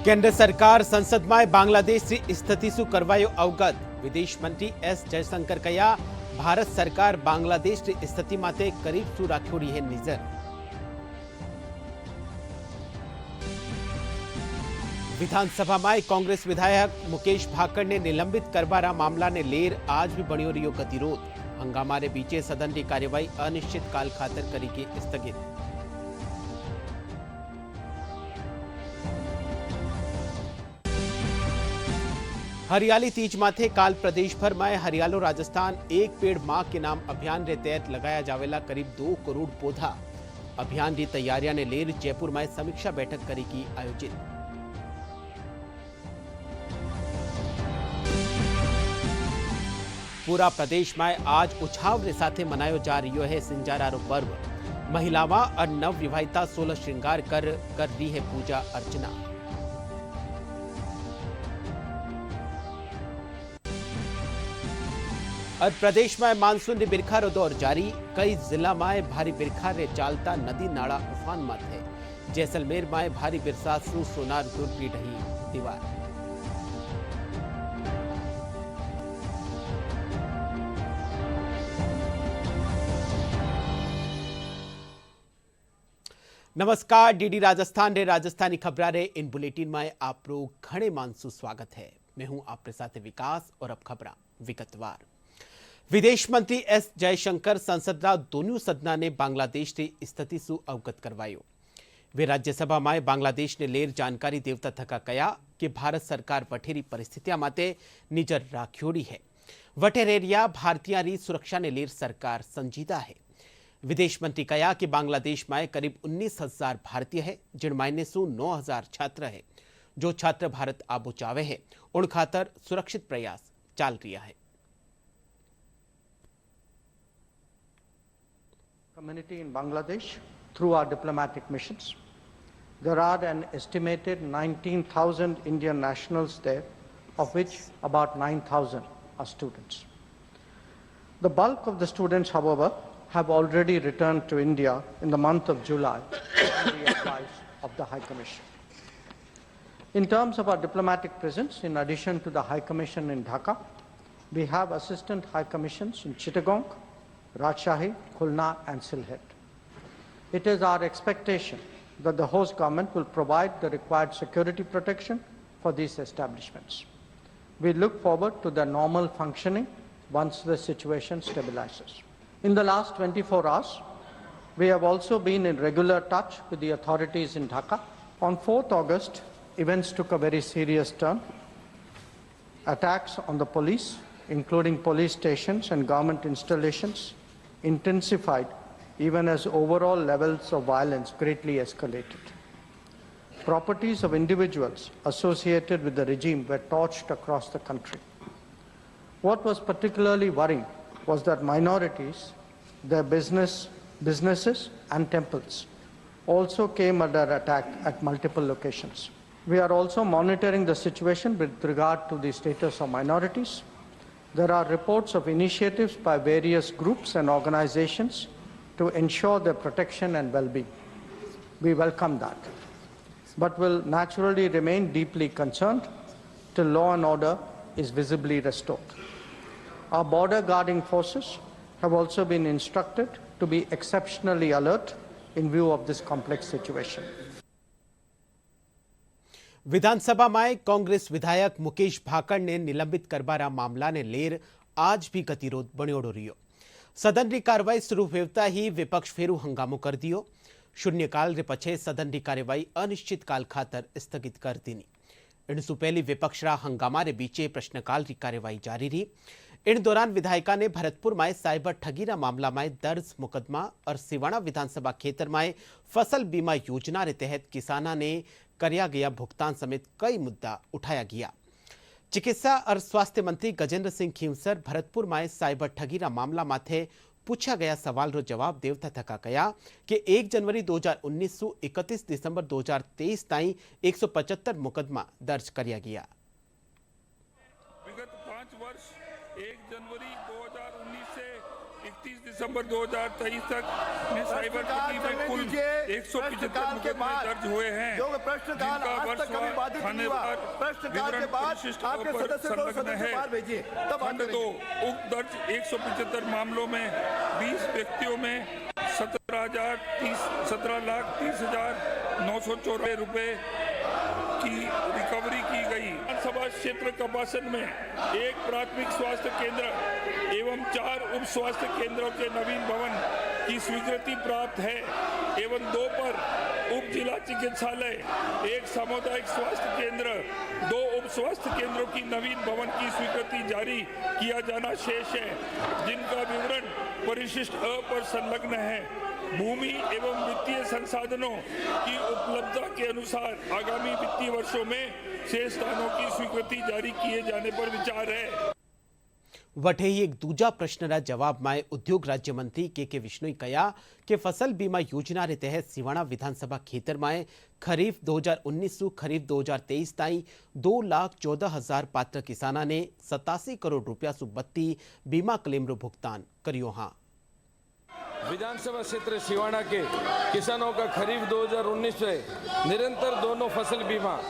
केंद्र सरकार संसदમાં બાંગ્લાદેશની સ્થિતિ શું કરવાયો અવગત વિદેશ મંત્રી એસ જયશંકર કહ્યા ભારત સરકાર બાંગ્લાદેશની સ્થિતિ માટે કરીબ શું રાખ્યો રહી નજર વિધાનસભામાં કોંગ્રેસ વિધાયક મુકેશ ભાકરને નિલંબિત કરવાના મામલાને લેર આજ भी બન્યો રહ્યો ગતિરોધ હંગામાને બીચે સદનની કાર્યવાહી અનિશ્ચિતકાલ ખાતર કરી કે સ્થગિત हरियाली तीज माथे काल प्रदेश भर में हरियालो राजस्थान एक पेड़ मां के नाम अभियान के तहत लगाया जावेला करीब 2 करोड़ पौधा अभियान की तैयारियां ने लेर जयपुर में समीक्षा बैठक करेगी आयोजित पूरा प्रदेश में आज उत्साह के साथ मनायो जा रही है सिंजारारो पर्व महिलावां और नव विवाहिता 16 श्रृंगार कर रही है पूजा अर्चना और प्रदेश में मानसून बिरखा रो दौर जारी कई जिला में भारी बिरखा रे चालता नदी नाला उफान में थे जैसलमेर में भारी बरसात सु सोनार टूटी रही दीवार नमस्कार डीडी राजस्थान रे राजस्थानी खबरा रे इन बुलेटिन में आप लोग घणे मानसू स्वागत है। मैं हूं आपके साथ विकास और अब खबरा विगतवार। विदेश मंत्री एस जयशंकर संसदना दोनों सदना ने बांग्लादेश की स्थिति से अवगत करवायो वे राज्यसभा में बांग्लादेश ने लेर जानकारी देवता थका कया कि भारत सरकार वठेरी परिस्थितियां माटे निजर राख्योड़ी है वटेरेरिया भारतीय सुरक्षा ने लेर सरकार संजीदा है। विदेश मंत्री कया कि बांग्लादेश में करीब 19,000 भारतीय है जिन मायने सु 9,000 छात्र है जो छात्र भारत आबो चावे है उन खातर सुरक्षित प्रयास चाल रहा है। Community in Bangladesh through our diplomatic missions. There are an estimated 19,000 Indian nationals there, of which about 9,000 are students. The bulk of the students, however, have already returned to India in the month of July on the advice of the High Commission. In terms of our diplomatic presence, in addition to the High Commission in Dhaka, we have assistant High Commissions in Chittagong, Rajshahi, Khulna and Sylhet. It is our expectation that the host government will provide the required security protection for these establishments. We look forward to their normal functioning once the situation stabilizes. In the last 24 hours, we have also been in regular touch with the authorities in Dhaka. On 4th August, events took a very serious turn. Attacks on the police, including police stations and government installations, intensified even as overall levels of violence greatly escalated. Properties of individuals associated with the regime were torched across the country. What was particularly worrying was that minorities, their businesses and temples also came under attack at multiple locations. We are also monitoring the situation with regard to the status of minorities. There are reports of initiatives by various groups and organizations to ensure their protection and well-being. We welcome that, but will naturally remain deeply concerned till law and order is visibly restored. Our border guarding forces have also been instructed to be exceptionally alert in view of this complex situation. विधानसभा में कांग्रेस विधायक मुकेश भाकर ने निलंबित करवाना मामला ने लेर आज भी गतिरोध बन्योड़ो रह्यो। सदन की कार्यवाही शुरू होता ही विपक्ष फेरू हंगामो कर दियो। शून्यकाल रे पछे सदन की कार्यवाही अनिश्चितकाल खातर स्थगित कर दीनी। इनसु पहली विपक्ष रा हंगामा रे बीचे प्रश्नकाल की कार्यवाही जारी रही। इन दौरान विधायिका ने भरतपुर में साइबर ठगी मामला में दर्ज मुकदमा और सिवाणा विधानसभा खेतर में फसल बीमा योजना के तहत किसाना ने करया गया भुगतान समेत कई मुद्दा उठाया गया। चिकित्सा और स्वास्थ्य मंत्री गजेंद्र सिंह खींवसर भरतपुर में साइबर ठगी मामला माथे पूछा गया सवाल रो जवाब देवता थका कया कि 1 जनवरी 2019 सु 31 दिसंबर 2023 ताई 175 मुकदमा दर्ज करया गया। विगत 5 वर्ष 1 जनवरी 2019 से 31 दिसंबर 2023 तक में साइबर ठगी में कुल 175 मुकदमे दर्ज हुए हैं, जिनका वर्षवार थानेवार विवरण परिशिष्ट पर संलग्न है। खंड 2 उक्त दर्ज 175 मामलों में 20 व्यक्तियों में 17,30,994 रुपए की रिकवरी की गई। विधानसभा क्षेत्र कपासन में एक प्राथमिक स्वास्थ्य केंद्र एवं 4 उप स्वास्थ्य केंद्रों के नवीन भवन की स्वीकृति प्राप्त है एवं 2 पर उप जिला चिकित्सालय, एक सामुदायिक स्वास्थ्य केंद्र, 2 उप स्वास्थ्य केंद्रों की नवीन भवन की स्वीकृति जारी किया जाना शेष है, जिनका विवरण परिशिष्ट अ पर संलग्न है। भूमि एवं वित्तीय संसाधनों की उपलब्धता के अनुसार आगामी वित्तीय वर्षों में शेष स्थानों की स्वीकृति जारी किए जाने पर विचार है। वठेही एक दूजा प्रश्नना जवाबमां उद्योग राज्यमंत्री के विष्णुए कह्या कि फसल बीमा योजना रे तहत सिवाणा विधानसभा खेतर में खरीफ 2019 सु खरीफ 2023 ताई 2,14,000 पात्र किसाना ने 87 करोड़ रुपया सु बत्ती बीमा क्लेम रो भुगतान करियो। हाँ, विधानसभा क्षेत्र सिवाना के किसानों का खरीफ 2019 से निरंतर दोनों फसल बीमा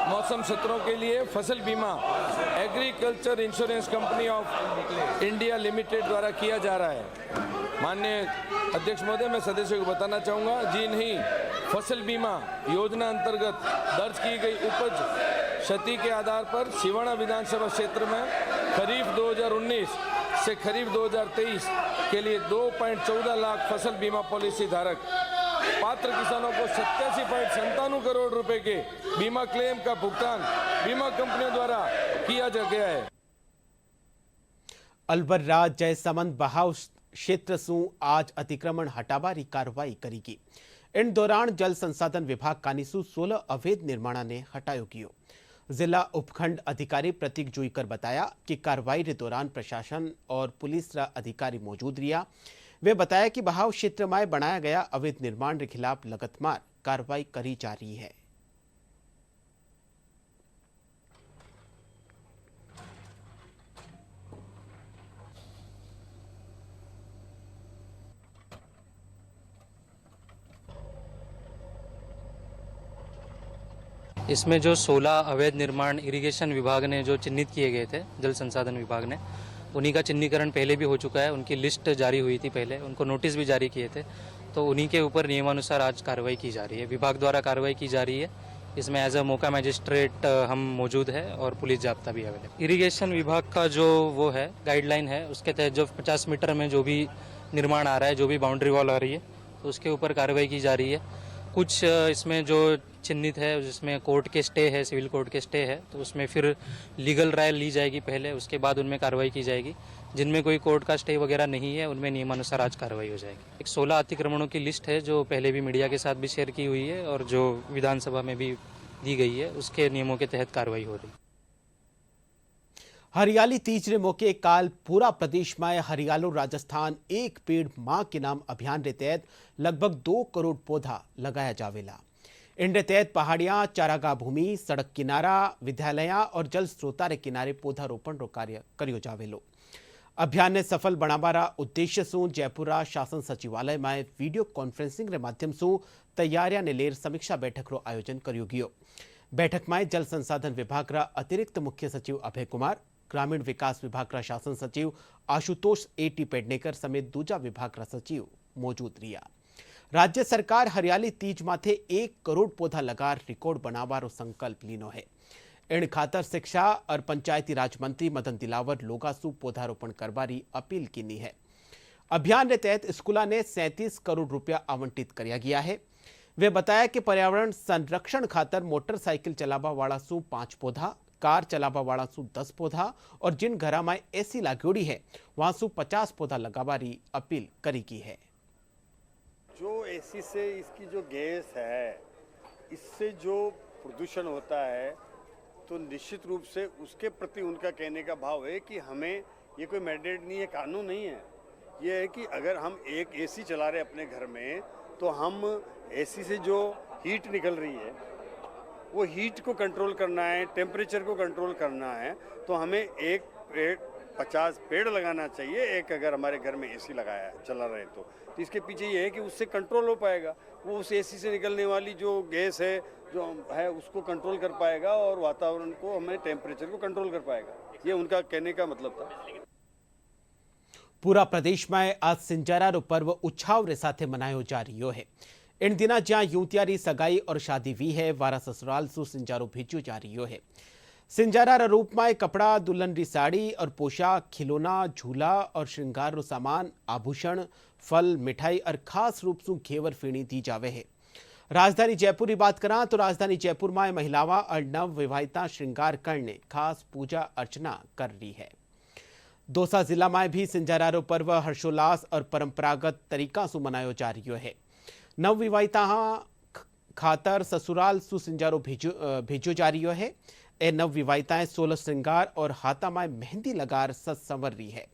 मौसम सत्रों के लिए फसल बीमा agriculture insurance company of India limited द्वारा किया जा रहा है। माननीय अध्यक्ष महोदय, मैं सदस्यों को बताना चाहूँगा, जिन्हीं फसल बीमा योजना अंतर्गत दर्ज की गई उपज क्षति के आधार पर सिवाना विधानसभा क्षेत्र में खरीफ 2019 से खरीफ 2023 के लिए 2.14 लाख फसल बीमा पॉलिसी धारक पात्र किसानों को 87.97 करोड़ रुपए के बीमा क्लेम का भुगतान बीमा कंपनियों द्वारा किया जा गया है। अलबर्रा जयसमंद बहाव क्षेत्र सु आज अतिक्रमण हटावारी कार्रवाई करेगी। इन दौरान जल संसाधन विभाग कानीसु 16 अवैध निर्माणा ने हटायो कियो। जिला उपखंड अधिकारी प्रतीक जोईकर बताया कि कार्रवाई के दौरान प्रशासन और पुलिस रा अधिकारी मौजूद रिया। वे बताया कि बहाव क्षेत्र में बनाया गया अवैध निर्माण के खिलाफ लगातार कार्रवाई करी जा रही है। इसमें जो 16 अवैध निर्माण इरिगेशन विभाग ने जो चिन्हित किए गए थे, जल संसाधन विभाग ने, उन्हीं का चिन्हीकरण पहले भी हो चुका है। उनकी लिस्ट जारी हुई थी पहले, उनको नोटिस भी जारी किए थे, तो उन्हीं के ऊपर नियमानुसार आज कार्रवाई की जा रही है। विभाग द्वारा कार्रवाई की जा रही है। इसमें एज अ मौका मजिस्ट्रेट हम मौजूद है और पुलिस जाब्ता भी अवेलेबल। इरिगेशन विभाग का जो वो है गाइडलाइन है, उसके तहत जो 50 मीटर में जो भी निर्माण आ रहा है, जो भी बाउंड्री वॉल आ रही है, तो उसके ऊपर कार्रवाई की जा रही है। कुछ इसमें जो चिन्हित है, जिसमें कोर्ट के स्टे है, सिविल कोर्ट के स्टे है, तो उसमें फिर लीगल राय ली जाएगी पहले, उसके बाद उनमें कार्रवाई की जाएगी। जिनमें कोई कोर्ट का स्टे वगैरह नहीं है, उनमें नियमानुसार आज कार्रवाई हो जाएगी। एक 16 अतिक्रमणों की लिस्ट है जो पहले भी मीडिया के साथ भी शेयर की हुई है और जो विधानसभा में भी दी गई है, उसके नियमों के तहत कार्रवाई हो रही है। हरियाली तीज रे मौके काल पूरा प्रदेश में हरियालो राजस्थान एक पेड़ मां के नाम अभियान के तहत लगभग 2 करोड़ पौधा लगाया जावेला। इनके तहत पहाड़ियां, चारागाह भूमि, सड़क किनारा, विद्यालय और जल स्रोता रे किनारे पौधारोपण रो कार्य करियो जावेलो। अभियान ने सफल बनावारा उद्देश्य सु जयपुरा शासन सचिवालय में वीडियो कॉन्फ्रेंसिंग रे माध्यम सु तैयारियां ने लेर समीक्षा बैठक रो आयोजन करियो गयो। बैठक में जल संसाधन विभाग रा अतिरिक्त मुख्य सचिव अभय कुमार, ग्रामीण विकास विभाग रा शासन सचिव आशुतोष एटी पेडनेकर समेत दूजा विभाग रा सचिव मौजूद रिया। राज्य सरकार हरियाली तीज माथे 1 करोड़ पौधा लगार रिकॉर्ड बनावारो संकल्प लीनो है। इन खातर शिक्षा और पंचायती राज मंत्री मदन दिलावर लोगासु पौधारोपण करवारी अपील कीनी है। अभियान के तहत स्कूला ने 37 करोड़ रुपया आवंटित किया गया है। वे बताया कि पर्यावरण संरक्षण खातर मोटरसाइकिल चलावा वाला सु 5 पौधा, कार चलावा वाला सु 10 पौधा और जिन घरा में एसी लागोड़ी है वहां सु 50 पौधा लगावारी अपील करी की है। जो एसी से इसकी जो गैस है, इससे जो प्रदूषण होता है, तो निश्चित रूप से उसके प्रति उनका कहने का भाव है कि हमें ये कोई मैंडेट नहीं है, कानून नहीं है। ये है कि अगर हम एक एसी चला रहे अपने घर में, तो हम एसी से जो हीट निकल रही है, वो हीट को कंट्रोल करना है, टेम्परेचर को कंट्रोल करना है, तो हमें एक 50 पेड़ लगाना चाहिए, एक अगर हमारे घर में एसी लगाया चला रहे तो इसके पीछे ये है कि उससे कंट्रोल हो पाएगा, वो उस एसी से निकलने वाली जो गैस है जो है उसको कंट्रोल कर पाएगा और वातावरण को हमें टेम्परेचर को कंट्रोल कर पाएगा। ये उनका कहने का मतलब था। પૂરા પ્રદેશમાં આ સિંજારાનો પર્વ ઉત્સાહ સાથે મનાયો जा रही है। इन दिना જ્યાં युवतियारी सगाई और शादी भी है, वारा ससुराल सु सिंजारो भेजो जा रही है। सिंजारा रूप में कपड़ा, दुल्हन री साड़ी और पोशाक, खिलौना, झूला और श्रृंगार रो सामान, आभूषण, फल, मिठाई और खास रूप से घेवर फीणी दी जावे है। राजधानी जयपुर की बात करा तो राजधानी जयपुर में महिलावां और नव विवाहिता श्रृंगार करने खास पूजा अर्चना कर रही है। दौसा जिला में भी सिंजारारो पर्व हर्षोल्लास और परंपरागत तरीका से मनायो जा रही है। नव विवाहिता खातर ससुराल सु सिंजारो भेजो जा रही है। ए नव विवाहिताएं 16 श्रृंगार और हाथा में मेहंदी लगार सज संवर रही है।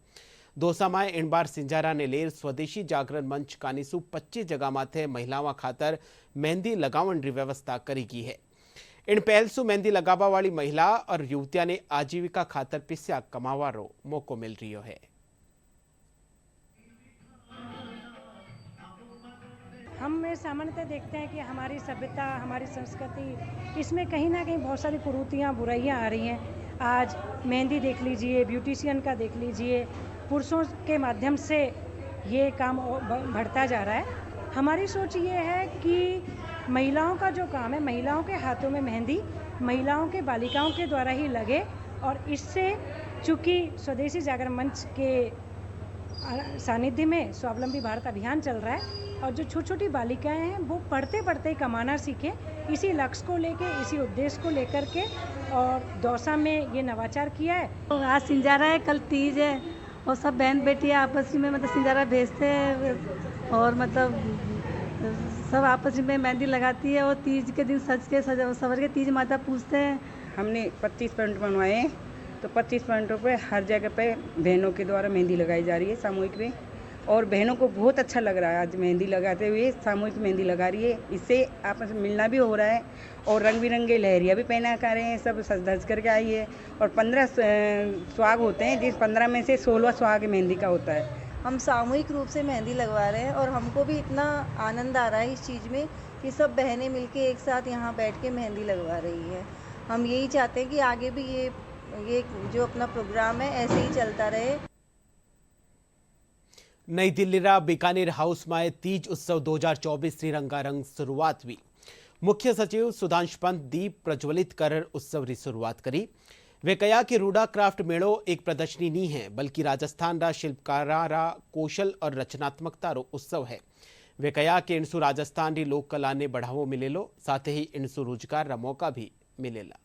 दौसा में इन बार सिंजारा ने लेर स्वदेशी जागरण मंच कानीसु 25 जगह माथे महिलाओं खातर मेहंदी लगावण री व्यवस्था करी गई है। इन पहल सु मेहंदी लगावा वाली महिला और युवतिया ने आजीविका खातर पिस्या कमावारो मौको मिल रही है। हम सामान्यतः देखते हैं कि हमारी सभ्यता, हमारी संस्कृति, इसमें कहीं ना कहीं बहुत सारी कुरीतियाँ, बुराइयाँ आ रही हैं। आज मेहंदी देख लीजिए, ब्यूटिशियन का देख लीजिए, पुरुषों के माध्यम से ये काम बढ़ता जा रहा है। हमारी सोच ये है कि महिलाओं का जो काम है, महिलाओं के हाथों में मेहंदी महिलाओं के, बालिकाओं के द्वारा ही लगे और इससे चूँकि स्वदेशी जागरण मंच के सानिध्य में स्वावलंबी भारत अभियान चल रहा है और जो छोटी छोटी बालिकाएं हैं वो पढ़ते पढ़ते ही कमाना सीखें, इसी लक्ष्य को लेके, इसी उद्देश्य को लेकर के और दौसा में ये नवाचार किया है। तो आज सिंजारा है, कल तीज है और सब बहन बेटियां आपस में मतलब सिंजारा भेजते हैं और मतलब सब आपस में मेहंदी लगाती है और तीज के दिन सज के सवर के तीज माता पूजते हैं। हमने 25 पॉइंट बनवाए हैं, तो 25 पॉइंटों पे हर जगह पे बहनों के द्वारा मेहंदी लगाई जा रही है सामूहिक में, और बहनों को बहुत अच्छा लग रहा है। आज मेहंदी लगाते हुए सामूहिक मेहंदी लगा रही है, इससे आपस में मिलना भी हो रहा है और रंग बिरंगे लहरिया भी पहना कर रहे हैं, सब सज धज करके आई है। और 15 सुहाग होते हैं, जिस 15 में से 16वां सुहाग मेहंदी का होता है। हम सामूहिक रूप से मेहंदी लगवा रहे हैं और हमको भी इतना आनंद आ रहा है इस चीज़ में कि सब बहनें मिलके एक साथ यहाँ बैठ के मेहंदी लगवा रही है। हम यही चाहते हैं कि आगे भी ये जो अपना प्रोग्राम है ऐसे ही चलता रहे। नई दिल्ली रा बीकानेर हाउस में तीज उत्सव 2024 की रंगारंग शुरुआत हुई। मुख्य सचिव सुधांश पंत दीप प्रज्वलित कर उत्सव की शुरुआत करी। वे कहा कि रूडा क्राफ्ट मेड़ो एक प्रदर्शनी नहीं है, बल्कि राजस्थान रा शिल्पकारा रा कौशल और रचनात्मकता रो उत्सव है। वे कहा कि इनसु राजस्थान री लोक कला ने बढ़ावो मिलेलो, साथ ही इनसु रोजगार रा मौका भी मिलेला।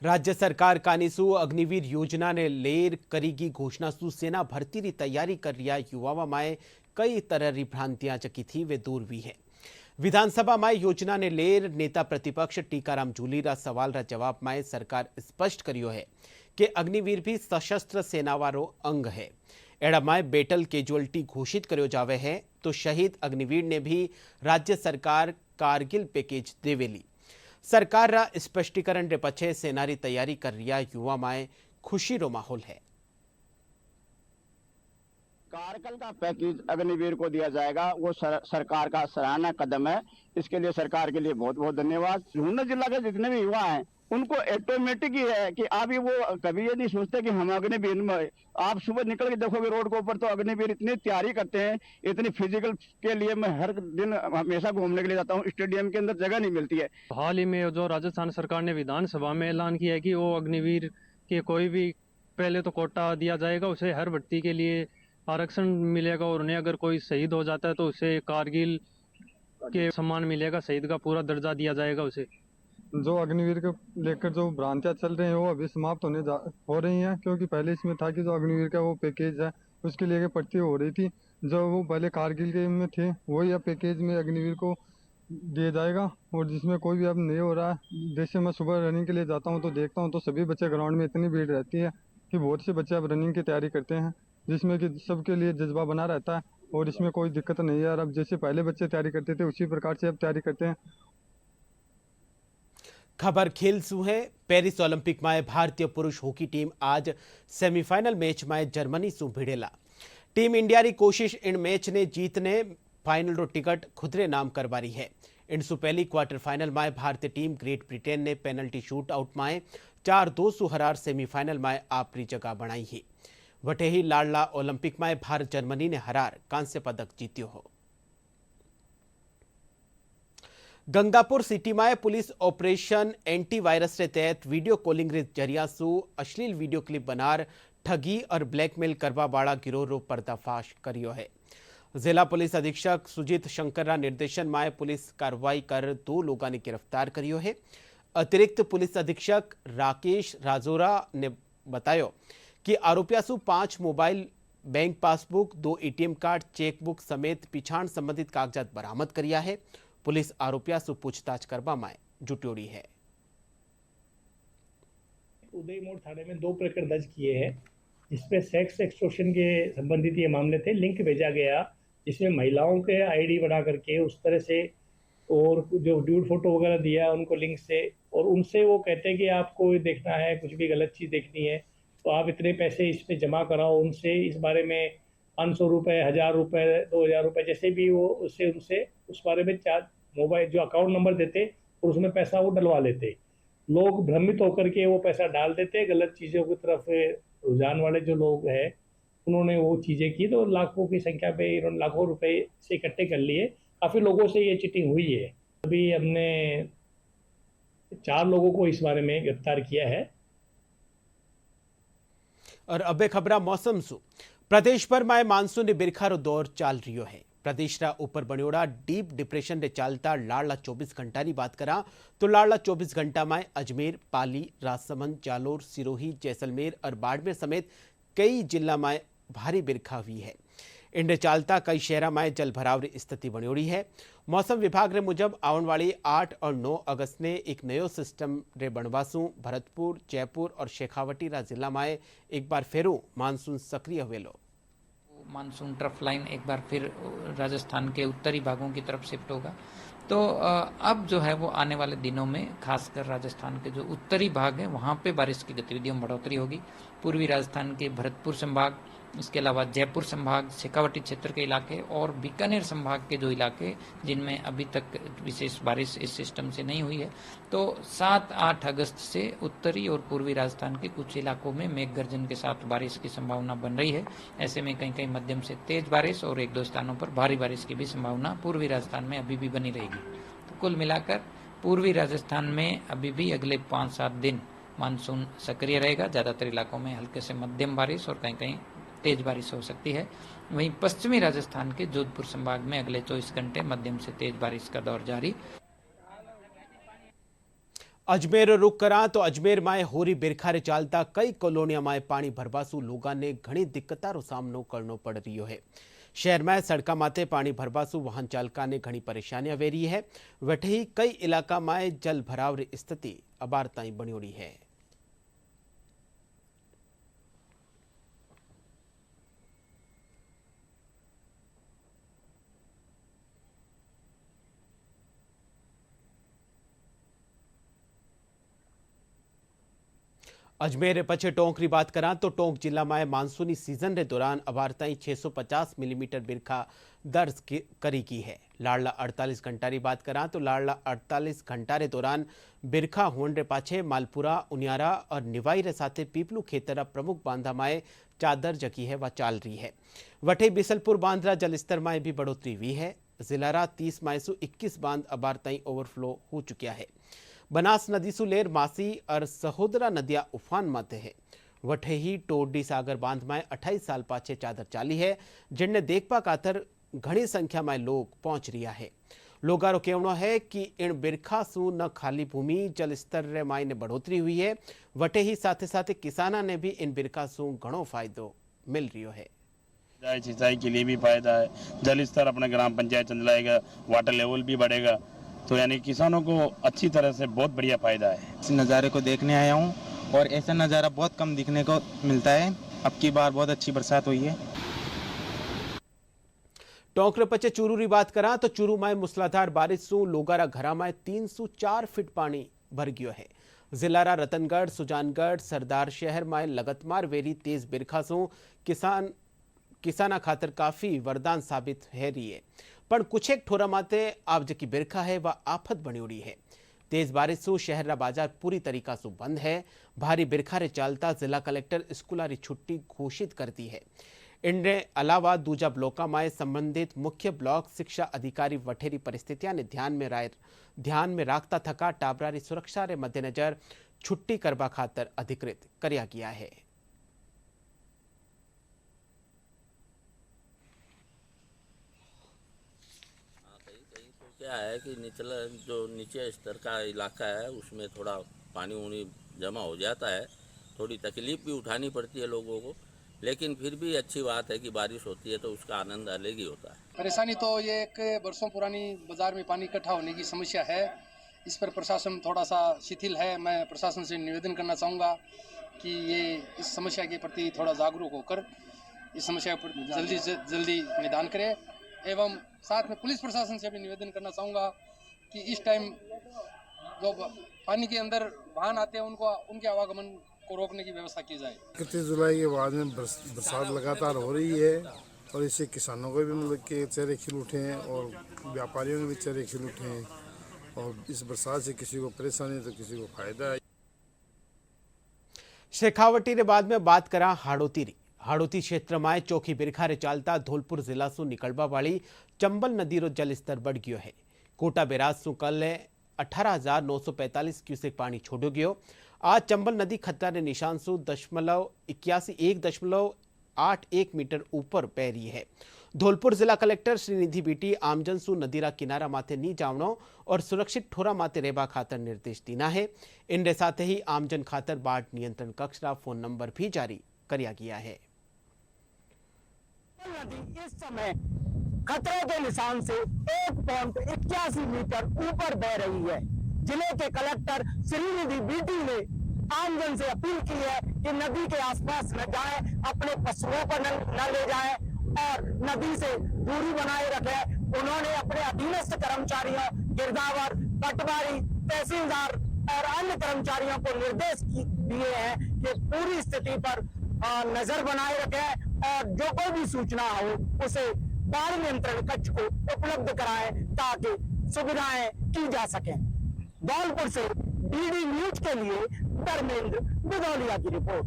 राज्य सरकार कानीसु अग्निवीर योजना ने लेर करीगी घोषणा सु सेना भर्ती की तैयारी कर रहा युवाओं में कई तरह की भ्रांतियां चकी थी वे दूर हुई है। विधानसभा में योजना ने लेर नेता प्रतिपक्ष टीकाराम जूली रा सवाल रा जवाब में सरकार स्पष्ट करियो है कि अग्निवीर भी सशस्त्र सेना वारो अंग है। एड़ा में बेटल कैजुअलिटी घोषित करियो जावे है तो शहीद अग्निवीर ने भी राज्य सरकार कारगिल पैकेज देवेली। सरकार रा स्पष्टीकरण रे पछे सेनारी तैयारी कर रिया युवा में खुशी रो माहौल है। कारगिल का पैकेज अग्निवीर को दिया जाएगा, वो सरकार का सराहनीय कदम है। इसके लिए सरकार के लिए बहुत बहुत धन्यवाद। झुंझुनू जिला के जितने भी युवा हैं उनको ऑटोमेटिक ही है कि अभी वो कभी ये नहीं सोचते कि हम अग्निवीर में, आप सुबह निकल के देखोगे रोड के ऊपर तो अग्निवीर इतनी तैयारी करते हैं, इतनी फिजिकल के लिए मैं हर दिन हमेशा घूमने के लिए जाता हूँ, स्टेडियम के अंदर जगह नहीं मिलती है। हाल ही में जो राजस्थान सरकार ने विधानसभा में ऐलान किया है कि वो अग्निवीर के कोई भी पहले तो कोटा दिया जाएगा, उसे हर भर्ती के लिए आरक्षण मिलेगा और उन्हें अगर कोई शहीद हो जाता है तो उसे कारगिल के सम्मान मिलेगा, शहीद का पूरा दर्जा दिया जाएगा उसे। जो अग्निवीर को लेकर जो भ्रांतियां चल रही हैं वो अभी समाप्त हो रही हैं, क्योंकि पहले इसमें था कि जो अग्निवीर का वो पैकेज है उसके लिए भर्ती हो रही थी, जो वो पहले कारगिल के में थे वही अब पैकेज में अग्निवीर को दिया जाएगा। और जिसमें कोई भी अब नहीं हो रहा है। जैसे मैं सुबह रनिंग के लिए जाता हूँ तो देखता हूँ तो सभी बच्चे ग्राउंड में इतनी भीड़ रहती है कि बहुत से बच्चे अब रनिंग की तैयारी करते हैं। जिसमें कि सबके लिए जज्बा बना रहता है और इसमें कोई दिक्कत नहीं है। और अब जैसे पहले बच्चे तैयारी करते थे उसी प्रकार से अब तैयारी करते हैं। खबर खेल सु है। पेरिस ओलंपिक में भारतीय पुरुष हॉकी टीम आज सेमीफाइनल मैच में जर्मनी सु भिड़ेला। टीम इंडिया री कोशिश इन मैच ने जीतने फाइनल रो टिकट खुदरे नाम करवारी है। इनसु पहली क्वार्टर फाइनल में भारतीय टीम ग्रेट ब्रिटेन ने पेनल्टी शूट आउट में 4-2 सु हरार सेमीफाइनल में आपरी जगह बनाई है। वटे ही लाडला ओलंपिक में भारत जर्मनी ने हरार कांस्य पदक जीत्यो हो। गंगापुर सिटी में पुलिस ऑपरेशन एंटी वायरस रे तहत वीडियो कॉलिंग रे जरिया सु अश्लील वीडियो क्लिप बनार ठगी और ब्लैकमेल करवा वाला गिरोह रो पर्दाफाश करियो है। जिला पुलिस अधीक्षक सुजीत शंकर निर्देशन में पुलिस कार्रवाई कर 2 लोगों ने गिरफ्तार करियो है। अतिरिक्त पुलिस अधीक्षक राकेश राजोरा ने बतायो कि आरोपिया सु 5 mobile bank passbook, 2 ATM card, chequebook समेत पिछाण संबंधित कागजात बरामद करिया है। पुलिस आरोपिया से पूछताछ करवा में जुटोड़ी है। उदय मोड़ थाने में 2 प्रकरण दर्ज किए हैं, जिसमें सेक्स एक्सटॉर्शन के संबंधित ये मामले थे। लिंक भेजा गया जिसमें महिलाओं के आईडी बना करके उस तरह से और जो ड्यूड फोटो वगैरह दिया उनको लिंक से, और उनसे वो कहते हैं कि आपको देखना है, कुछ भी गलत चीज़ देखनी है तो आप इतने पैसे इस पे जमा कराओ। उनसे इस बारे में 500 रुपये, 1000 रुपये, 2000 रुपये जैसे भी वो उससे उनसे उस बारे में मोबाइल जो अकाउंट नंबर देते और उसमें पैसा वो डलवा लेते। लोग भ्रमित होकर के वो पैसा डाल देते। गलत चीज़ों की तरफ रुझान वाले जो लोग हैं उन्होंने वो चीज़ें की तो लाखों की संख्या पे इन्होंने लाखों रुपए से इकट्ठे कर लिए। काफ़ी लोगों से ये चीटिंग हुई है। अभी हमने 4 लोगों को इस बारे में गिरफ्तार किया है। और अबे खबरा मौसम सु प्रदेश भर में मानसून बिरखा रो दौर चाल रियो है। प्रदेश रा ऊपर बनियोड़ा डीप डिप्रेशन रे चालता लाडला 24 घंटा की बात करा तो लाडला 24 घंटा में अजमेर, पाली, राजसमंद, जालोर, सिरोही, जैसलमेर और बाड़मेर समेत कई जिला में भारी बिरखा हुई है। इन चालता कई शहर में जल भराव री स्थिति बनियोड़ी है। मौसम विभाग रे मुजब आने वाली 8 और 9 अगस्त ने एक नयो सिस्टम रे बनवासू भरतपुर, जयपुर और शेखावटी रा जिला में एक बार फेरू मानसून सक्रिय हुएलो। मानसून ट्रफ लाइन एक बार फिर राजस्थान के उत्तरी भागों की तरफ शिफ्ट होगा। तो अब जो है वो आने वाले दिनों में खासकर राजस्थान के जो उत्तरी भाग है वहाँ पे बारिश की गतिविधियों में बढ़ोतरी होगी। पूर्वी राजस्थान के भरतपुर संभाग, इसके अलावा जयपुर संभाग, शेखावटी क्षेत्र के इलाके और बीकानेर संभाग के जो इलाके जिनमें अभी तक विशेष बारिश इस सिस्टम से नहीं हुई है, तो 7-8 अगस्त से उत्तरी और पूर्वी राजस्थान के कुछ इलाकों में मेघ गर्जन के साथ बारिश की संभावना बन रही है। ऐसे में कहीं कहीं मध्यम से तेज बारिश और 1-2 स्थानों पर भारी बारिश की भी संभावना पूर्वी राजस्थान में अभी भी बनी रहेगी। तो कुल मिलाकर पूर्वी राजस्थान में अभी भी अगले 5-7 दिन मानसून सक्रिय रहेगा। ज़्यादातर इलाकों में हल्के से मध्यम बारिश और कहीं कहीं तेज बारिश हो सकती है। वहीं पश्चिमी राजस्थान के जोधपुर संभाग में अगले 24 घंटे मध्यम से तेज बारिश का दौर जारी। अजमेर रुक करा तो अजमेर में होरी बिरखा रे चालता कई कॉलोनिया में पानी भरवासू लोगों ने घनी दिक्कता रो सामनो करनो पड़ रही है। शहर में सड़का माथे पानी भरवासू वाहन चालका ने घनी परेशानियां वेरी है। वटे ही कई इलाका में जल भराव री स्थिति अबार ताई बनियोड़ी है। अजमेर पछे टोंक री बात करा तो टोंक जिला में मानसूनी सीजन रे दौरान अबार ताई 650 मिलीमीटर बिरखा दर्ज करी की है। लाडला 48 घंटा री बात करा तो लाडला 48 घंटा रे दौरान बिरखा होने रे पाछे मालपुरा, उनियारा और निवाई रे साथे पीपलू खेतरा प्रमुख बांधा में चादर जकी है वह चाल रही है। वटे बिसलपुर बांधरा जलस्तर में भी बढ़ोतरी हुई है। जिलारा 30 में से 21 बांध अबार ताई ओवरफ्लो हो चुका है। बनास नदी सुलेर, मासी और सहोदरा नदियां उफान माते है। वठे ही टोडी सागर बांध में 28 साल पाछे चादर चाली है, जिनने देखपा खातर घनी संख्या में लोग पहुंच रिया है। लोगारो कहना है कि इन बिरखा सु न खाली भूमि जल स्तर रे माई ने बढ़ोतरी हुई है, वटे ही साथे साथे किसाना ने भी इन बिरखा सु घणो फायदो मिल रियो है। सिंचाई के लिए भी फायदा है, जल स्तर अपने ग्राम पंचायत चंदलाएगा, वाटर लेवल भी बढ़ेगा, तो यानी किसानों को अच्छी तरह से बहुत बढ़िया फायदा है। इस नज़ारे को देखने आया हूँ और ऐसा नज़ारा बहुत कम दिखने को मिलता है। अब की बार बहुत अच्छी बरसात हुई है। टोंकरे पचे चूरू री बात करा तो चूरू में मूसलाधार बारिश से लोगारा घरा में 304 फीट पानी भर गयो है। जिलारा रतनगढ़, सुजानगढ़, सरदार शहर में लगतमार वेरी तेज बिरखा से किसाना खातर काफी वरदान साबित है रही है, पर कुछ एक ठोरा माते आप जकी बिरखा है वह आफत बनी उड़ी है। तेज बारिश से शहर रा बाजार पूरी तरीका से बंद है। भारी बिरखा रे चालता जिला कलेक्टर स्कूल री छुट्टी घोषित कर दी है। इनके अलावा दूजा ब्लॉक में संबंधित मुख्य ब्लॉक शिक्षा अधिकारी वठेरी परिस्थितियां ने ध्यान में राखता थका टाबरारी सुरक्षा रे मद्देनजर छुट्टी करवा खातर अधिकृत करया गया है। क्या है कि निचला जो नीचे स्तर का इलाका है उसमें थोड़ा पानी उनी जमा हो जाता है, थोड़ी तकलीफ भी उठानी पड़ती है लोगों को, लेकिन फिर भी अच्छी बात है कि बारिश होती है तो उसका आनंद अलग ही होता है। परेशानी तो ये एक वर्षों पुरानी बाजार में पानी इकट्ठा होने की समस्या है, इस पर प्रशासन थोड़ा सा शिथिल है। मैं प्रशासन से निवेदन करना चाहूँगा कि ये इस समस्या के प्रति थोड़ा जागरूक होकर इस समस्या पर जल्दी निदान करे, एवं साथ में पुलिस प्रशासन से भी निवेदन करना चाहूँगा कि इस टाइम जो पानी के अंदर वाहन आते हैं उनके आवागमन को रोकने की व्यवस्था की जाए। 31 जुलाई के बाद में बरसात लगातार हो रही है और इससे किसानों को भी मतलब के चेहरे खिल उठे हैं और व्यापारियों के भी चेहरे खिल उठे हैं, और इस बरसात से किसी को परेशानी तो किसी को फायदा है। शेखावटी रे बाद में बात करा हाड़ोती क्षेत्र में चौखी बिरखा रे चालता धौलपुर जिला से निकलवा वाली चंबल नदी रो जलस्तर बढ़ गयो है। कोटा बैराज से कल 18,945 क्यूसेक पानी छोड़ो गयो। आज चंबल नदी खतरा रे निशान से 1.81 मीटर ऊपर बह रही है। धौलपुर जिला कलेक्टर श्रीनिधि बीटी आमजन सु नदीरा किनारा माथे नी जावणो और सुरक्षित ठोरा माथे रेबा खातर निर्देश दीना है। इनके साथ ही आमजन खातर बाढ़ नियंत्रण कक्ष का फोन नंबर भी जारी किया गया है। नदी इस समय खतरे के निशान से 1.81 मीटर ऊपर बह रही है। जिले के कलेक्टर श्रीनिधि बीटी ने आमजन से अपील की है कि नदी के आसपास न जाएं, अपने पशुओं को न ले जाएं और नदी से दूरी बनाए रखें। उन्होंने अपने अधीनस्थ कर्मचारियों, गिरदावर, पटवारी, तहसीलदार और अन्य कर्मचारियों को निर्देश दिए हैं कि पूरी स्थिति पर नजर बनाए रखें और जो कोई भी सूचना हो उसे बाढ़ नियंत्रण कक्ष को उपलब्ध कराएं ताकि सुविधाएं की जा सकें। धौलपुर से डीडी न्यूज के लिए धर्मेंद्र बुदौलिया की रिपोर्ट।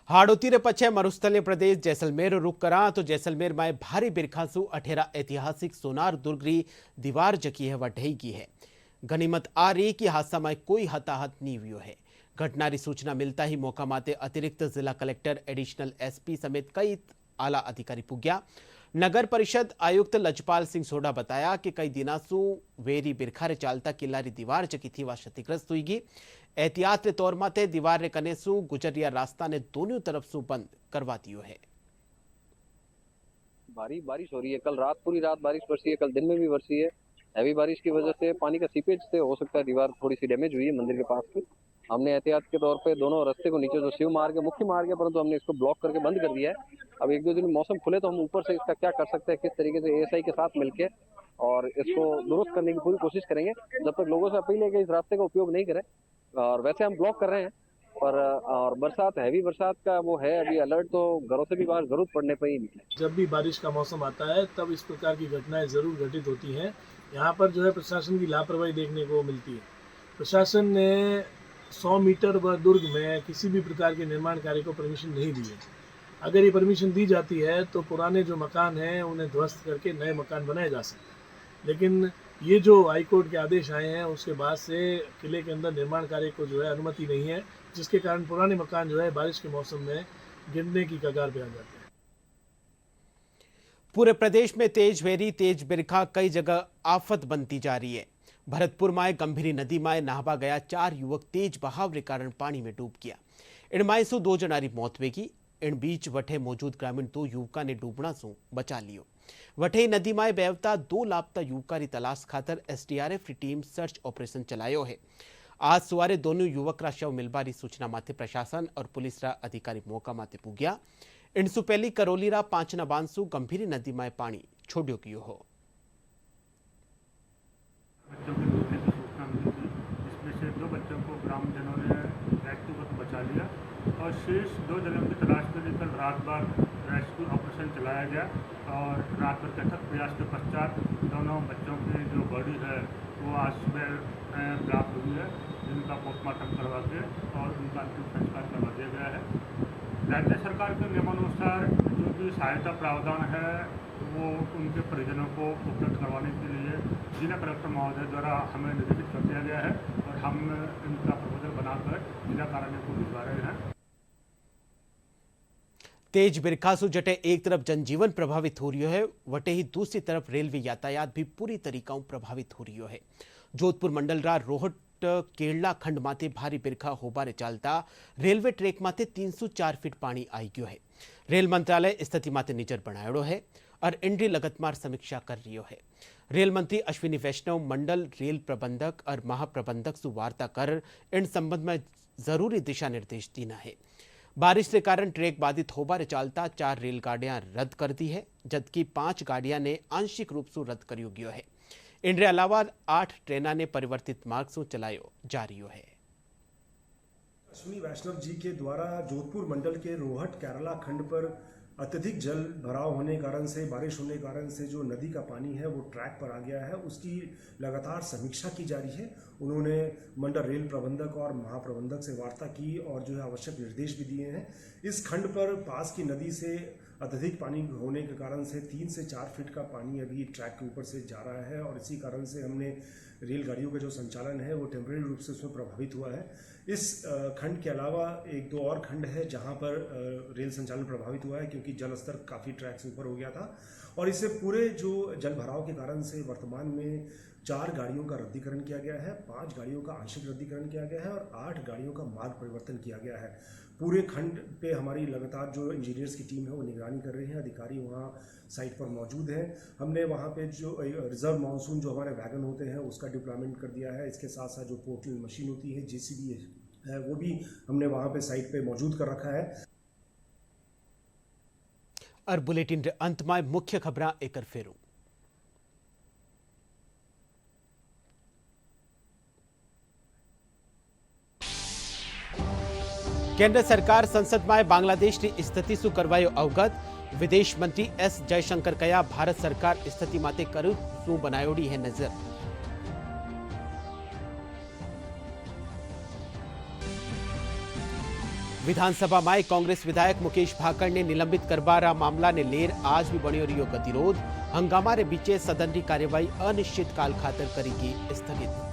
हाड़ोती रे पछे मरुस्थलीय प्रदेश जैसलमेर रुक करा तो जैसलमेर में भारी बिरखासु 18 ऐतिहासिक सोनार दुर्ग री दीवार जकी है वह ढही है। गनीमत आ रही कि हादसा में कोई हताहत नहीं हुई है। घटना की सूचना मिलता ही मौका माते अतिरिक्त जिला कलेक्टर एडिशनल एसपी समेत कई आला अधिकारी पुग्या। नगर परिषद आयुक्त लजपाल सिंह सोडा बताया कि कई दिनासु वेरी बिरखारे चालता किला री दीवार जकी थी वह क्षतिग्रस्त हुई। एहतियात के तौर माते दीवार रे कने सु गुजरिया रास्ता ने दोनों तरफ सु बंद करवा दियो है। भारी बारिश हो रही है, कल रात पूरी रात बारिश बरसी है, कल दिन में भी बरसी है। हैवी बारिश की वजह से पानी का सीपेज से हो सकता है दीवार थोड़ी सी डैमेज हुई है मंदिर के पास की। हमने एहतियात के तौर पे दोनों रास्ते को नीचे जो शिव मार्ग है, मुख्य मार्ग है, परंतु हमने इसको ब्लॉक करके बंद कर दिया है। अब 1-2 दिन मौसम खुले तो हम ऊपर से इसका क्या कर सकते हैं, किस तरीके से एएसआई के साथ मिलके और इसको दुरुस्त करने की पूरी कोशिश करेंगे। जब तक लोगों से अपील है कि इस रास्ते का उपयोग नहीं करें, और वैसे हम ब्लॉक कर रहे हैं पर और बरसात हैवी बरसात का वो है अभी अलर्ट, तो घरों से भी बाहर जरूरत पड़ने पर ही निकले। जब भी बारिश का मौसम आता है तब इस प्रकार की घटनाएं जरूर घटित होती हैं। यहाँ पर जो है प्रशासन की लापरवाही देखने को मिलती है। प्रशासन ने 100 मीटर व दुर्ग में किसी भी प्रकार के निर्माण कार्य को परमिशन नहीं दी है। अगर ये परमिशन दी जाती है तो पुराने जो मकान हैं उन्हें ध्वस्त करके नए मकान बनाए जा सकते हैं, लेकिन ये जो हाईकोर्ट के आदेश आए हैं उसके बाद से किले के अंदर निर्माण कार्य को जो है अनुमति नहीं है, जिसके कारण पुराने मकान जो है बारिश के मौसम में गिरने की कगार पे आ जाते हैं। पूरे प्रदेश में तेज वेरी तेज बिरखा कई जगह आफत बनती जा रही है। भरतपुर में गंभीरी नदी में नहावा गया 4 युवक तेज बहाव के कारण पानी में डूब गया। इनमें से 2 जना की मौत वेगी। इन बीच वठे मौजूद ग्रामीण 2 युवका ने डूबना से बचा लियो। वठे नदी में बेवता 2 लापता युवका की तलाश खातर एसडीआरएफ की टीम सर्च ऑपरेशन चलायो है। आज સવારે दोनों યુવકરા શવ મિલબારી સૂચના માથે પ્રશાસન और पुलिसरा अधिकारी मौका माथे पूग्या। इनसु पहली करोलीरा 5 बांसु गंभीरी नदी में पानी छोड़ो गयो हो। बच्चों की डूबने की सूचना मिली थी, जिसमें से 2 बच्चों को ग्रामजनों ने रेस्क्यू करके बचा लिया और शेष 2 जनों की तलाश के लिए कल रात भर रेस्क्यू ऑपरेशन चलाया गया और रात भर के अथक प्रयास के पश्चात दोनों बच्चों की जो बॉडी है वो आज सुबह प्राप्त हुई है, जिनका पोस्टमार्टम करवा के और उनका अंतिम संस्कार करवा दिया गया है। राज्य सरकार के नियमानुसार जो भी सहायता प्रावधान है वो उनके परिजनों को उपलब्ध करवाने के लिए जिला कलेक्टर महोदय द्वारा हमें निर्देशित कर दिया गया है और हम इनका प्रपोजल बनाकर जिला कार्यालय को भिजवा रहे हैं। तेज बिरखासु जटे एक तरफ जनजीवन प्रभावित हो रही है, वटे ही दूसरी तरफ रेलवे यातायात भी पूरी तरीका प्रभावित हो रही है। जोधपुर मंडलरा रोहट केरला खंड माथे भारी बिरखा होबारे चालता रेलवे ट्रेक माथे 304 फीट पानी आई गयो है। रेल मंत्रालय स्थिति माथे नजर बनायो है और इनरी लगतमार समीक्षा कर रही है। रेल मंत्री अश्विनी वैष्णव मंडल रेल प्रबंधक और महाप्रबंधक से वार्ता कर इन संबंध में जरूरी दिशा निर्देश देना है। बारिश के कारण ट्रैक बाधित होबारे चालता 4 रेलगाड़ियां रद्द कर दी है, जबकि 5 गाड़ियां ने आंशिक रूप से रद्द करियो गयो है। इनके अलावा 8 ट्रेना ने परिवर्तित मार्ग से चलायो जा रही है। अश्विनी वैष्णव जी के द्वारा जोधपुर मंडल के रोहट केरला खंड पर अत्यधिक जल भराव होने के कारण से, बारिश होने के कारण से जो नदी का पानी है वो ट्रैक पर आ गया है, उसकी लगातार समीक्षा की जा रही है। उन्होंने मंडल रेल प्रबंधक और महाप्रबंधक से वार्ता की और जो है आवश्यक निर्देश भी दिए हैं। इस खंड पर पास की नदी से अत्यधिक पानी होने के कारण से 3 से 4 फीट का पानी अभी ट्रैक के ऊपर से जा रहा है और इसी कारण से हमने रेलगाड़ियों का जो संचालन है वो टेम्परेरी रूप से उसमें प्रभावित हुआ है। इस खंड के अलावा 1-2 और खंड है जहां पर रेल संचालन प्रभावित हुआ है, क्योंकि जल स्तर काफ़ी ट्रैक से ऊपर हो गया था और इससे पूरे जो जल भराव के कारण से वर्तमान में 4 गाड़ियों का रद्दीकरण किया गया है, 5 गाड़ियों का आंशिक रद्दीकरण किया गया है और 8 गाड़ियों का मार्ग परिवर्तन किया गया है। पूरे खंड पे हमारी लगातार जो इंजीनियर्स की टीम है वो निगरानी कर रही है, अधिकारी वहाँ साइट पर मौजूद हैं। हमने वहाँ पे जो रिजर्व मानसून जो हमारे वैगन होते हैं उसका डिप्लॉयमेंट कर दिया है। इसके साथ साथ जो पोर्टल मशीन होती है, JCB है, वो भी हमने वहाँ पे साइट पे मौजूद कर रखा है। और बुलेटिन रे अंत में मुख्य खबरां एकर फेरू। केंद्र सरकार संसद में बांग्लादेश की स्थिति से करवायो अवगत। विदेश मंत्री S जयशंकर कया भारत सरकार स्थिति माते करू सु बनायोड़ी है नजर। विधानसभा में कांग्रेस विधायक मुकेश भाकड़ ने निलंबित करवारा मामला ने लेर आज भी बन्यो रह्यो गतिरोध। हंगामा रे बीचे सदन की कार्यवाही अनिश्चित काल खातर करेगी स्थगित।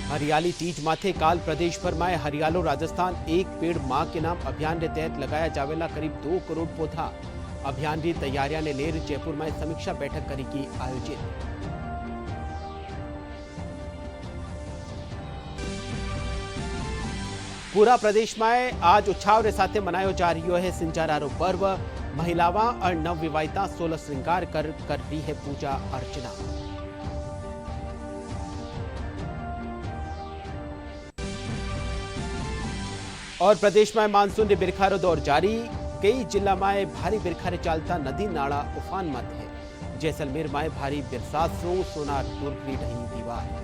हरियाली तीज माथे काल प्रदेश भर में हरियालो राजस्थान एक पेड़ मां के नाम अभियान के तहत लगाया जावेला करीब 2 करोड़ पौधा। अभियान की तैयारियां ने लेर जयपुर में समीक्षा बैठक करेगी आयोजित। पूरा प्रदेश में आज उत्साह के साथ मनायो जा रही है सिंचारारो पर्व। महिलावां और नवविवाहिता 16 श्रृंगार कर रही है पूजा अर्चना। और प्रदेश में मानसून रे बिरखारो दौर जारी। कई जिला में भारी बिरखारे चालता नदी नाला उफान मत है। जैसलमेर में भारी बरसात से सोनार दुर्ग की ढही दीवार।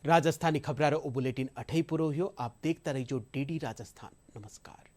राजस्थानी खबरारो बुलेटिन अठई पूरो हुयो। आप देखता रहिजो DD राजस्थान। नमस्कार।